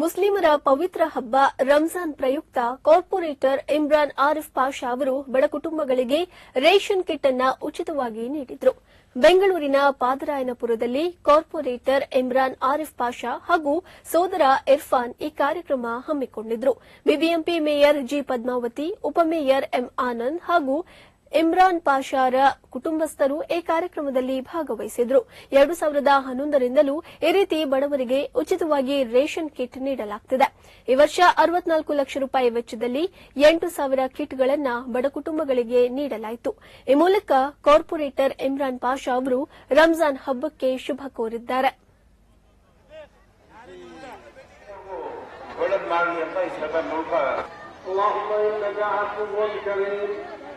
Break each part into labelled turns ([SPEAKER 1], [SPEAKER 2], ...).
[SPEAKER 1] ಮುಸ್ಲಿಮರ ಪವಿತ್ರ ಹಬ್ಬ ರಂಜಾನ್ ಪ್ರಯುಕ್ತ ಕಾರ್ಪೊರೇಟರ್ ಇಮ್ರಾನ್ ಆರಿಫ್ ಪಾಷಾ ಅವರು ಬಡ ಕುಟುಂಬಗಳಿಗೆ ರೇಷನ್ ಕಿಟ್ ಅನ್ನು ಉಚಿತವಾಗಿ ನೀಡಿದರು. ಬೆಂಗಳೂರಿನ ಪಾದರಾಯನಪುರದಲ್ಲಿ ಕಾರ್ಪೊರೇಟರ್ ಇಮ್ರಾನ್ ಆರಿಫ್ ಪಾಷಾ ಹಾಗೂ ಸೋದರ ಇರ್ಫಾನ್ ಈ ಕಾರ್ಯಕ್ರಮ ಹಮ್ಮಿಕೊಂಡಿದ್ದರು. ಬಿಬಿಎಂಪಿ ಮೇಯರ್ ಜಿ ಪದ್ಮಾವತಿ, ಉಪಮೇಯರ್ ಎಂ ಆನಂದ್ ಹಾಗೂ ಇಮ್ರಾನ್ ಪಾಷಾರ ಕುಟುಂಬಸ್ಥರು ಈ ಕಾರ್ಯಕ್ರಮದಲ್ಲಿ ಭಾಗವಹಿಸಿದ್ರು. 2011ರಿಂದಲೂ ಈ ರೀತಿ ಬಡವರಿಗೆ ಉಚಿತವಾಗಿ ರೇಷನ್ ಕಿಟ್ ನೀಡಲಾಗುತ್ತಿದೆ. ಈ ವರ್ಷ 64 ಲಕ್ಷ ರೂಪಾಯಿ ವೆಚ್ಚದಲ್ಲಿ 8,000 ಕಿಟ್ಗಳನ್ನು ಬಡ ಕುಟುಂಬಗಳಿಗೆ ನೀಡಲಾಯಿತು. ಈ ಮೂಲಕ ಕಾರ್ಪೊರೇಟರ್ ಇಮ್ರಾನ್ ಪಾಷಾ ಅವರು ರಂಜಾನ್ ಹಬ್ಬಕ್ಕೆ ಶುಭ ಕೋರಿದ್ದಾರೆ.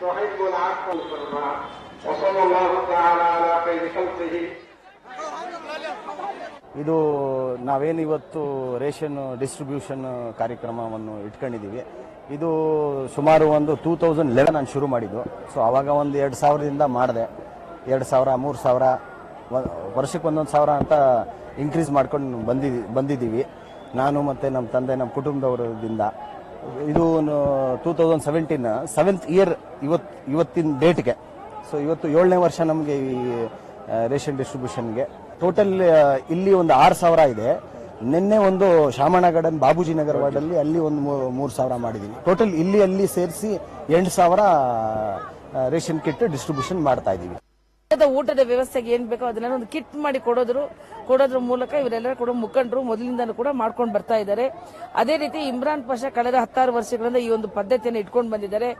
[SPEAKER 2] تحب العفو والسلام وصلى الله تعالى على خير خلقه.
[SPEAKER 3] ಇದು ನಾವೇನು ಇವತ್ತು ರೇಷನ್ ಡಿಸ್ಟ್ರಿಬ್ಯೂಷನ್ ಕಾರ್ಯಕ್ರಮವನ್ನು ಇಟ್ಕೊಂಡಿದ್ದೀವಿ. ಇದು ಸುಮಾರು ಒಂದು 2011 ನಾನು ಶುರು ಮಾಡಿದ್ದು. ಸೊ ಆವಾಗ ಒಂದು 2,000ದಿಂದ ಮಾಡಿದೆ. 2,000, 3,000, ವರ್ಷಕ್ಕೆ 1,000 ಅಂತ ಇನ್ಕ್ರೀಸ್ ಮಾಡ್ಕೊಂಡು ಬಂದಿದ್ದೀವಿ. ನಾನು ಮತ್ತು ನಮ್ಮ ತಂದೆ, ನಮ್ಮ ಕುಟುಂಬದವರದಿಂದ. ಇದು 2017 7th ಇಯರ್ ಇವತ್ತಿನ ಡೇಟ್ಗೆ. ಸೊ ಇವತ್ತು 7ನೇ ವರ್ಷ ನಮಗೆ ಈ ರೇಷನ್ ಡಿಸ್ಟ್ರಿಬ್ಯೂಷನ್ಗೆ. ಟೋಟಲ್ ಇಲ್ಲಿ ಒಂದು 6,000 ಇದೆ. ನಿನ್ನೆ ಒಂದು ಶಾಮಣ್ಣ ಗಾರ್ಡನ್ ಬಾಬೂಜಿ ನಗರ ವಾರ್ಡಲ್ಲಿ ಅಲ್ಲಿ ಒಂದು 3,000 ಮಾಡಿದ್ದೀವಿ. ಟೋಟಲ್ ಅಲ್ಲಿ ಸೇರಿಸಿ 8,000 ರೇಷನ್ ಕಿಟ್ ಡಿಸ್ಟ್ರಿಬ್ಯೂಷನ್ ಮಾಡ್ತಾ ಇದ್ದೀವಿ.
[SPEAKER 4] ಊಟದ ವ್ಯವಸ್ಥೆಗೆ ಏನ್ ಬೇಕೋ ಅದನ್ನೆಲ್ಲ ಒಂದು ಕಿಟ್ ಮಾಡಿ ಕೊಡೋದ್ರ ಮೂಲಕ ಇವರೆಲ್ಲರ ಕೂಡ ಮುಖಂಡರು ಮೊದಲಿಂದನೂ ಕೂಡ ಮಾಡ್ಕೊಂಡು ಬರ್ತಾ ಇದ್ದಾರೆ. ಅದೇ ರೀತಿ ಇಮ್ರಾನ್ ಪಾಷಾ ಕಳೆದ 16 ವರ್ಷಗಳಿಂದ ಈ ಒಂದು ಪದ್ಧತಿಯನ್ನು ಇಟ್ಕೊಂಡು ಬಂದಿದ್ದಾರೆ.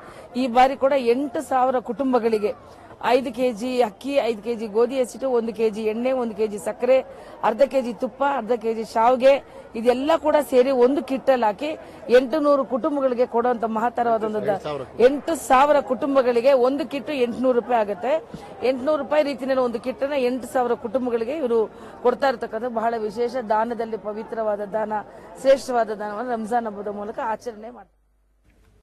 [SPEAKER 4] ಈ ಬಾರಿ ಕೂಡ 8,000 ಕುಟುಂಬಗಳಿಗೆ 5 ಕೆಜಿ ಅಕ್ಕಿ, 5 ಕೆಜಿ ಗೋಧಿ ಹಸಿಟ್ಟು, 1 ಕೆಜಿ ಎಣ್ಣೆ, 1 ಕೆಜಿ ಸಕ್ಕರೆ, ಅರ್ಧ ಕೆಜಿ ತುಪ್ಪ, ಅರ್ಧ ಕೆಜಿ ಶಾವ್ಗೆ ಇದೆಲ್ಲ ಕೂಡ ಸೇರಿ ಒಂದು ಕಿಟ್ ಅಲ್ಲಿ ಹಾಕಿ 800 ಕುಟುಂಬಗಳಿಗೆ ಕೊಡುವಂತ ಮಹತ್ತರವಾದ 8,000 ಕುಟುಂಬಗಳಿಗೆ ಒಂದು ಕಿಟ್ 800 ರೂಪಾಯಿ ಆಗುತ್ತೆ. 800 ರೂಪಾಯಿ ರೀತಿಯಲ್ಲಿ ಒಂದು ಕಿಟ್ ಅನ್ನ 8,000 ಕುಟುಂಬಗಳಿಗೆ ಇವರು ಕೊಡ್ತಾ ಇರ್ತಕ್ಕಂಥ ಬಹಳ ವಿಶೇಷ ದಾನದಲ್ಲಿ ಪವಿತ್ರವಾದ ದಾನ, ಶ್ರೇಷ್ಠವಾದ ದಾನವನ್ನು ರಂಜಾನ್ ಹಬ್ಬದ ಮೂಲಕ ಆಚರಣೆ ಮಾಡ್ತಾರೆ.